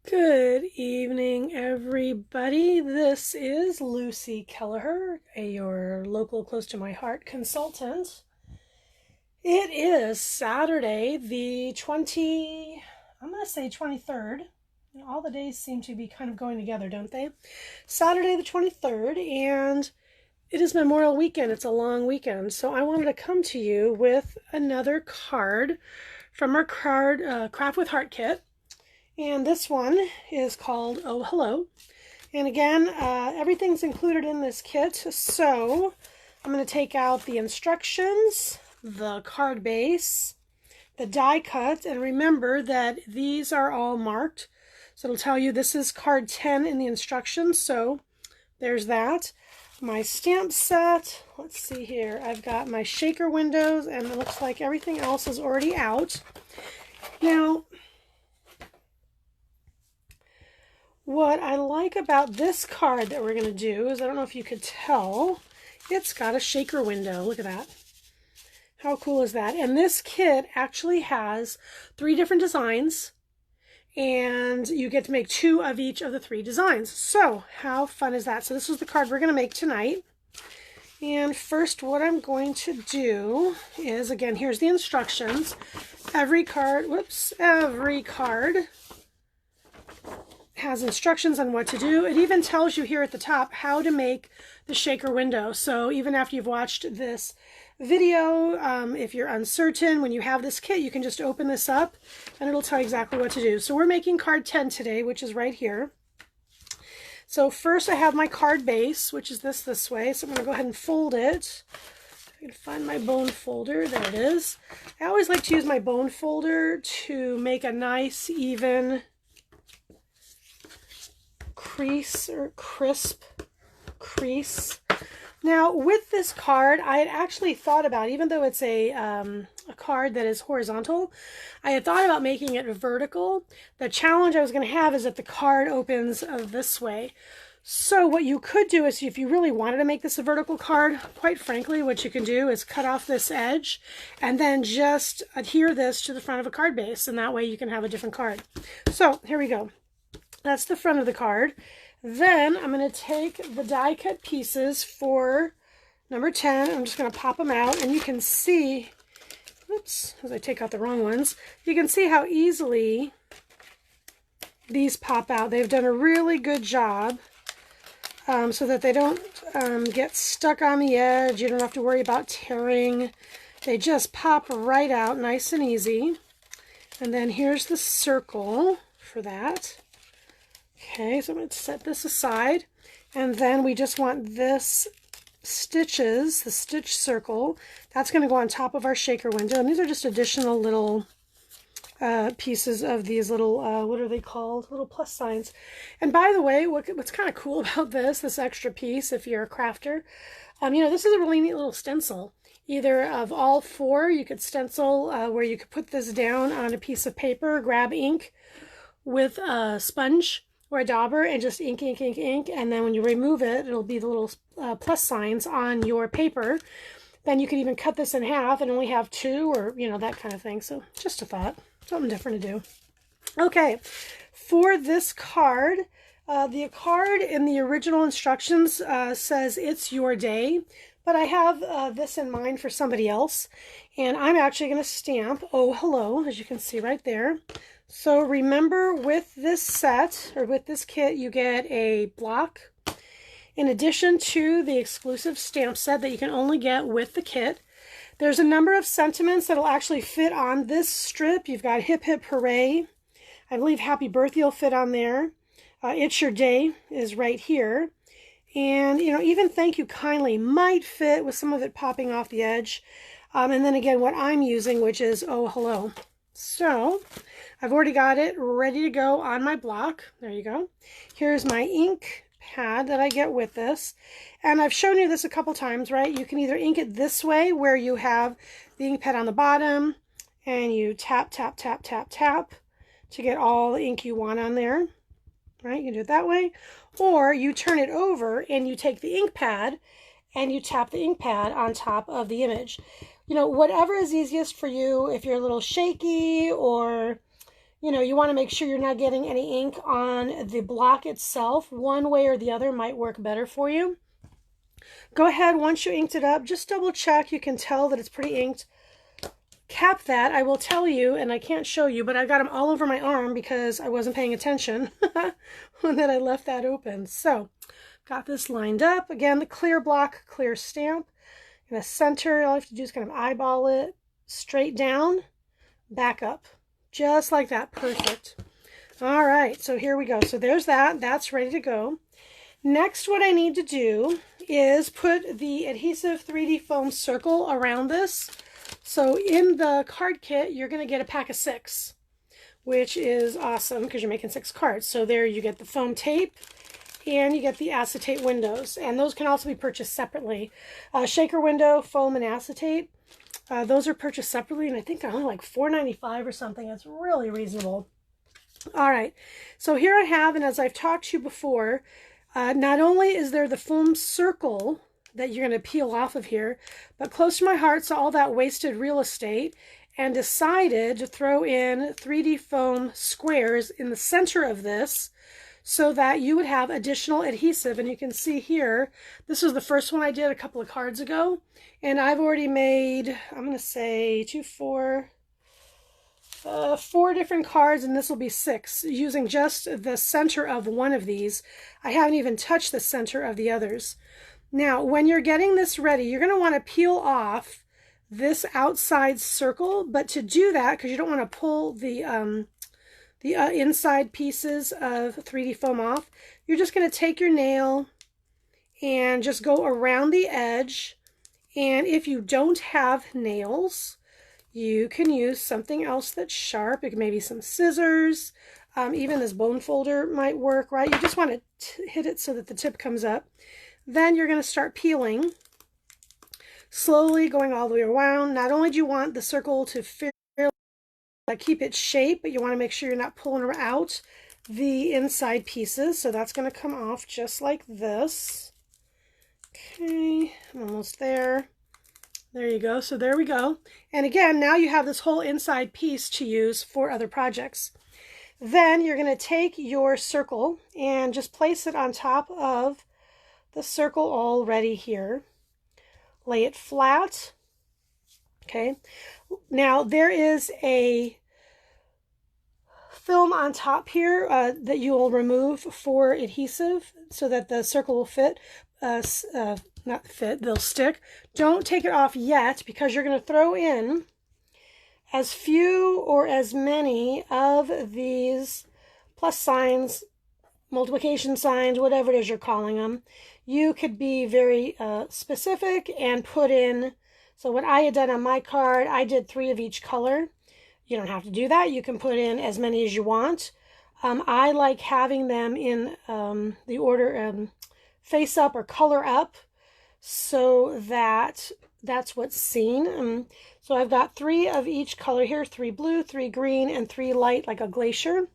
Good evening, everybody. This is Lucy Kelleher, your local close to my heart consultant. It is Saturday, the I'm going to say 23rd. All the days seem to be kind of going together, don't they? Saturday the 23rd, and it is Memorial Weekend. It's a long weekend, so I wanted to come to you with another card from our Craft with Heart kit. And this one is called Oh Hello. And again, everything's included in this kit. So I'm going to take out the instructions, the card base, the die cut, and remember that these are all marked. So it'll tell you this is card 10 in the instructions. So there's that. My stamp set, let's see here. I've got my shaker windows, and it looks like everything else is already out. Now, what I like about this card that we're going to do is, I don't know if you could tell, it's got a shaker window. Look at that. How cool is that? And this kit actually has 3 different designs, and you get to make 2 of each of the 3 designs. So how fun is that? So this is the card we're going to make tonight. And first, what I'm going to do is, again, here's the instructions. Every card has instructions on what to do. It even tells you here at the top how to make the shaker window. So even after you've watched this video, if you're uncertain, when you have this kit, you can just open this up and it'll tell you exactly what to do. So we're making card 10 today, which is right here. So first I have my card base, which is this way. So I'm going to go ahead and fold it. I can find my bone folder. There it is. I always like to use my bone folder to make a nice, even crease or crisp crease. Now with this card, I had actually thought about, even though it's a card that is horizontal, I had thought about making it vertical. The challenge I was going to have is that the card opens this way. So what you could do is, if you really wanted to make this a vertical card, quite frankly, what you can do is cut off this edge and then just adhere this to the front of a card base, and that way you can have a different card. So here we go. That's the front of the card. Then I'm going to take the die cut pieces for number 10. I'm just going to pop them out, and you can see, oops, as I take out the wrong ones, you can see how easily these pop out. They've done a really good job so that they don't get stuck on the edge. You don't have to worry about tearing. They just pop right out nice and easy. And then here's the circle for that. Okay, so I'm going to set this aside, and then we just want this stitches, the stitch circle, that's going to go on top of our shaker window, and these are just additional little pieces of these little, what are they called? Little plus signs. And by the way, what's kind of cool about this extra piece, if you're a crafter, you know, this is a really neat little stencil. Either of all 4, you could stencil where you could put this down on a piece of paper, grab ink with a sponge or a dauber and just ink, and then when you remove it, it'll be the little plus signs on your paper. Then you could even cut this in half and only have 2, or, you know, that kind of thing. So just a thought, something different to do. Okay, for this card, the card in the original instructions says it's your day, but I have this in mind for somebody else, and I'm actually going to stamp Oh Hello, as you can see right there. So remember, with this set, or with this kit, you get a block in addition to the exclusive stamp set that you can only get with the kit. There's a number of sentiments that will actually fit on this strip. You've got Hip Hip Hooray. I believe Happy Birthday will fit on there. It's Your Day is right here. And, you know, even Thank You Kindly might fit with some of it popping off the edge. And then again, what I'm using, which is Oh Hello. So I've already got it ready to go on my block. There you go. Here's my ink pad that I get with this. And I've shown you this a couple times, right? You can either ink it this way, where you have the ink pad on the bottom and you tap, tap, tap, tap, tap to get all the ink you want on there, right? You can do it that way. Or you turn it over and you take the ink pad and you tap the ink pad on top of the image. You know, whatever is easiest for you. If you're a little shaky, or you know, you want to make sure you're not getting any ink on the block itself. One way or the other might work better for you. Go ahead, once you inked it up, just double check. You can tell that it's pretty inked. Cap that. I will tell you, and I can't show you, but I got them all over my arm because I wasn't paying attention when I left that open. So, got this lined up. Again, the clear block, clear stamp. In the center, all I have to do is kind of eyeball it straight down, back up. Just like that. Perfect. All right, so here we go. So there's that. That's ready to go. Next, what I need to do is put the adhesive 3D foam circle around this. So in the card kit, you're going to get a pack of 6, which is awesome because you're making 6 cards. So there you get the foam tape and you get the acetate windows. And those can also be purchased separately. Shaker window, foam, and acetate. Those are purchased separately, and I think they're only like $4.95 or something. It's really reasonable. All right, so here I have, and as I've talked to you before, not only is there the foam circle that you're going to peel off of here, but close to my heart saw all that wasted real estate and decided to throw in 3D foam squares in the center of this so that you would have additional adhesive. And you can see here, this was the first one I did a couple of cards ago, and I've already made, I'm going to say 4 different cards, and this will be 6 using just the center of one of these. I haven't even touched the center of the others. Now, when you're getting this ready, you're going to want to peel off this outside circle, but to do that, because you don't want to pull the inside pieces of 3D foam off, you're just going to take your nail and just go around the edge. And if you don't have nails, you can use something else that's sharp. It can maybe some scissors. Even this bone folder might work, right? You just want to hit it so that the tip comes up. Then you're going to start peeling, slowly going all the way around. Not only do you want the circle to keep its shape, but you want to make sure you're not pulling out the inside pieces. So that's going to come off just like this. Okay, I'm almost there. There you go. So there we go. And again, now you have this whole inside piece to use for other projects. Then you're going to take your circle and just place it on top of the circle already here. Lay it flat. Okay. Now there is a film on top here that you will remove for adhesive so that the circle will fit. Not fit, they'll stick. Don't take it off yet because you're going to throw in as few or as many of these plus signs, multiplication signs, whatever it is you're calling them. You could be very specific and put in, so what I had done on my card, I did 3 of each color. You don't have to do that. You can put in as many as you want. I like having them in the order face up or color up, so that's what's seen. So I've got 3 of each color here, 3 blue, 3 green, and 3 light, like a glacier.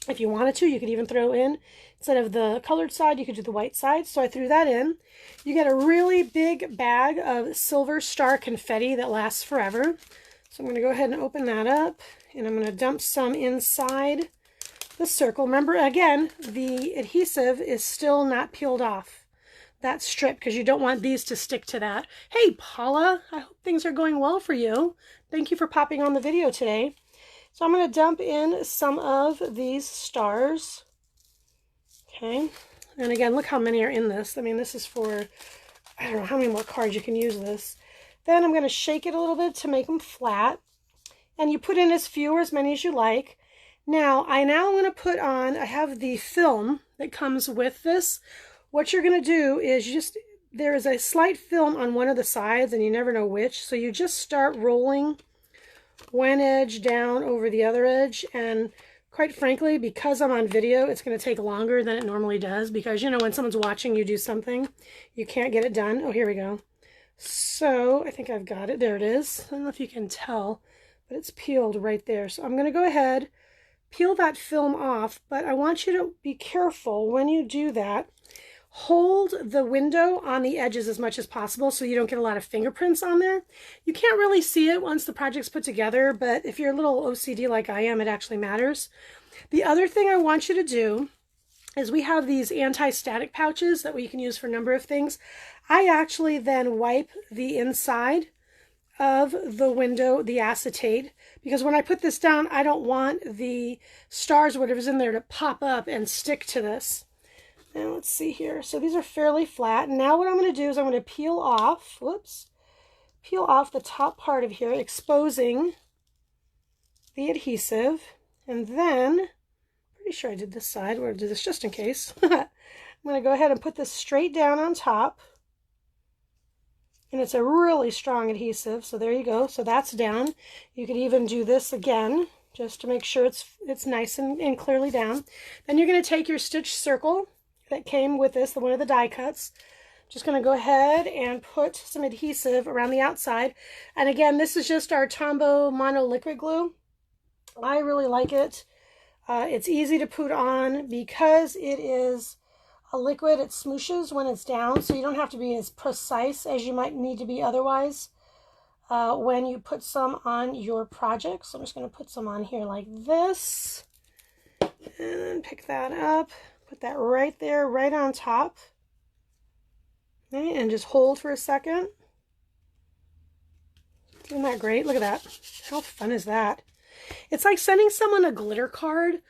If you wanted to, you could even throw in, instead of the colored side, you could do the white side. So I threw that in. You get a really big bag of silver star confetti that lasts forever. So I'm going to go ahead and open that up, and I'm going to dump some inside the circle. Remember, again, the adhesive is still not peeled off. That's stripped because you don't want these to stick to that. Hey, Paula, I hope things are going well for you. Thank you for popping on the video today. So I'm going to dump in some of these stars. Okay. And again, look how many are in this. I mean, this is for, I don't know how many more cards you can use this. Then I'm going to shake it a little bit to make them flat. And you put in as few or as many as you like. Now I'm going to put on, I have the film that comes with this. What you're going to do is there is a slight film on one of the sides and you never know which. So you just start rolling one edge down over the other edge, and quite frankly, because I'm on video, it's going to take longer than it normally does, because, you know, when someone's watching you do something, you can't get it done. Oh, here we go. So I think I've got it. There it is. I don't know if you can tell, but it's peeled right there. So I'm going to go ahead, peel that film off, but I want you to be careful when you do that. hold the window on the edges as much as possible so you don't get a lot of fingerprints on there. You can't really see it once the project's put together, but if you're a little OCD like I am, it actually matters. The other thing I want you to do is we have these anti-static pouches that we can use for a number of things. I actually then wipe the inside of the window, the acetate, because when I put this down, I don't want the stars, whatever's in there, to pop up and stick to this. Now let's see here. So these are fairly flat. Now what I'm going to do is I'm going to peel off, peel off the top part of here, exposing the adhesive. And then, pretty sure I did this side. We're going to do this just in case. I'm going to go ahead and put this straight down on top. And it's a really strong adhesive, so there you go. So that's down. You could even do this again, just to make sure it's nice and clearly down. Then you're going to take your stitch circle that came with this, the one of the die cuts. Just going to go ahead and put some adhesive around the outside. And again, this is just our Tombow Mono Liquid Glue. I really like it. It's easy to put on because it is a liquid. It smooshes when it's down, so you don't have to be as precise as you might need to be otherwise when you put some on your project. So I'm just going to put some on here like this, and pick that up, put that right there, right on top, okay, and just hold for a second. Isn't that great? Look at that. How fun is that? It's like sending someone a glitter card,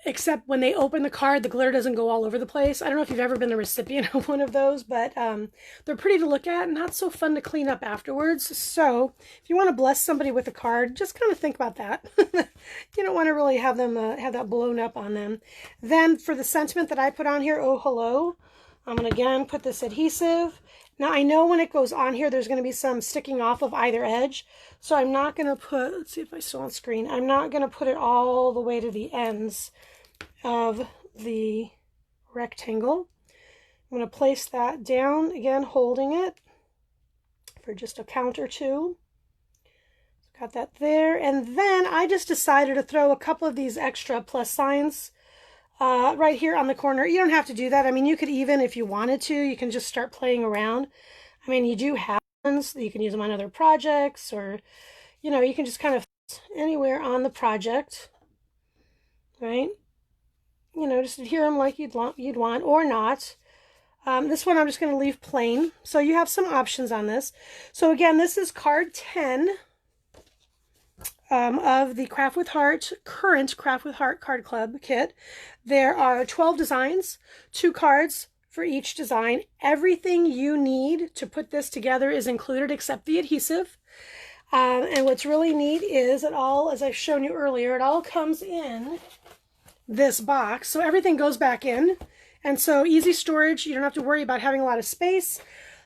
except when they open the card, the glitter doesn't go all over the place. I don't know if you've ever been the recipient of one of those, but they're pretty to look at and not so fun to clean up afterwards. So if you want to bless somebody with a card, just kind of think about that. You don't want to really have them have that blown up on them. Then for the sentiment that I put on here, oh hello, I'm going to again put this adhesive. Now I know when it goes on here, there's going to be some sticking off of either edge. So I'm not going to put, let's see if I still on screen, I'm not going to put it all the way to the ends of the rectangle. I'm going to place that down, again holding it for just a count or two. Got that there, and then I just decided to throw a couple of these extra plus signs right here on the corner. You don't have to do that. I mean, you could even, if you wanted to, you can just start playing around. I mean, you do have ones, you can use them on other projects, or, you know, you can just kind of anywhere on the project, right? You know, just adhere them like you'd want or not. This one I'm just going to leave plain. So you have some options on this. So again, this is card 10 of the Craft with Heart, current Craft with Heart Card Club kit. There are 12 designs, 2 cards for each design. Everything you need to put this together is included except the adhesive. And what's really neat is it all, as I've shown you earlier, it all comes in this box. So everything goes back in. And so easy storage. You don't have to worry about having a lot of space.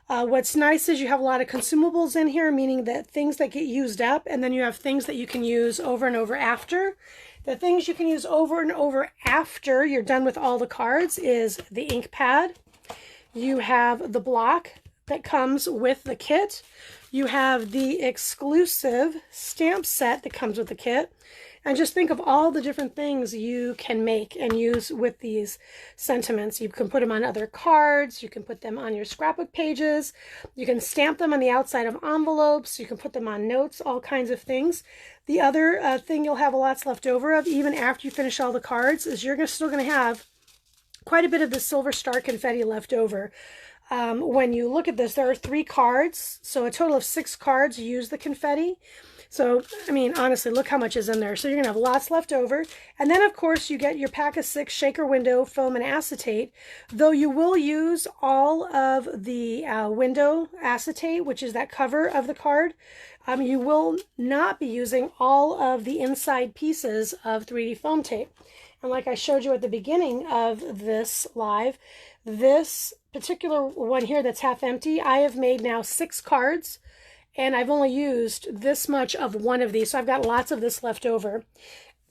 What's nice is you have a lot of consumables in here, meaning that things that get used up, and then you have things that you can use over and over after. The things you can use over and over after you're done with all the cards is the ink pad. You have the block that comes with the kit. You have the exclusive stamp set that comes with the kit. And just think of all the different things you can make and use with these sentiments. You can put them on other cards. You can put them on your scrapbook pages. You can stamp them on the outside of envelopes. You can put them on notes, all kinds of things. The other thing you'll have lots left over of, even after you finish all the cards, is you're still going to have quite a bit of the silver star confetti left over. When you look at this, there are 3 cards. So a total of 6 cards use the confetti. So, I mean, honestly, look how much is in there. So you're going to have lots left over. And then, of course, you get your pack of 6 shaker window foam and acetate, though you will use all of the window acetate, which is that cover of the card. You will not be using all of the inside pieces of 3D foam tape. And like I showed you at the beginning of this live, this particular one here that's half empty, I have made now 6 cards. And I've only used this much of one of these, so I've got lots of this left over.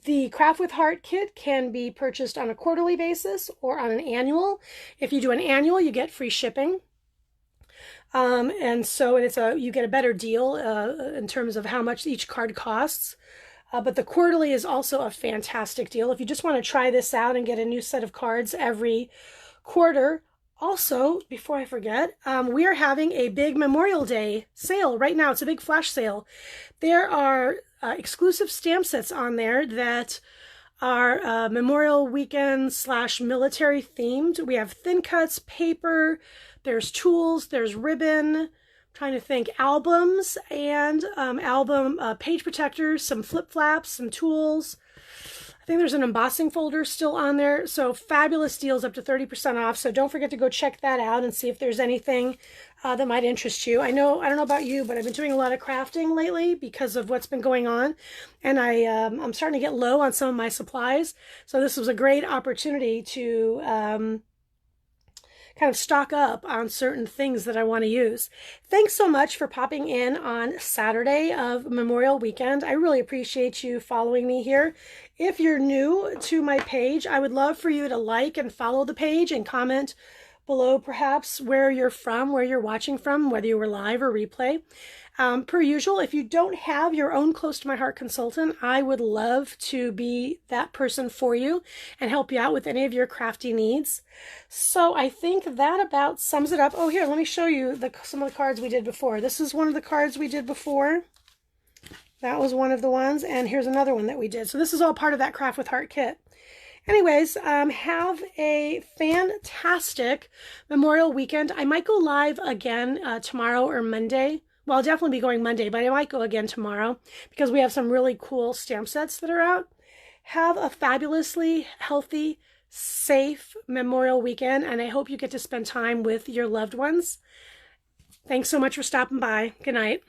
The Craft with Heart kit can be purchased on a quarterly basis or on an annual. If you do an annual, you get free shipping. And so you get a better deal in terms of how much each card costs. But the quarterly is also a fantastic deal. If you just want to try this out and get a new set of cards every quarter, Also, before I forget, we are having a big Memorial Day sale right now. It's a big flash sale. There are exclusive stamp sets on there that are Memorial Weekend / military themed. We have thin cuts, paper, there's tools, there's ribbon, I'm trying to think, albums, and album page protectors, some flip flaps, some tools. I think there's an embossing folder still on there. So fabulous deals, up to 30% off. So don't forget to go check that out and see if there's anything that might interest you. I don't know about you, but I've been doing a lot of crafting lately because of what's been going on. And I'm starting to get low on some of my supplies. So this was a great opportunity to kind of stock up on certain things that I want to use. Thanks so much for popping in on Saturday of Memorial Weekend. I really appreciate you following me here. If you're new to my page, I would love for you to like and follow the page and comment below perhaps where you're from, where you're watching from, whether you were live or replay. Per usual, if you don't have your own close to my heart consultant, I would love to be that person for you and help you out with any of your crafty needs. So I think that about sums it up. Oh, here, let me show you some of the cards we did before. This is one of the cards we did before. That was one of the ones, and here's another one that we did. So this is all part of that Craft with Heart kit. Anyways, have a fantastic Memorial Weekend. I might go live again tomorrow or Monday. Well, I'll definitely be going Monday, but I might go again tomorrow because we have some really cool stamp sets that are out. Have a fabulously healthy, safe Memorial Weekend, and I hope you get to spend time with your loved ones. Thanks so much for stopping by. Good night.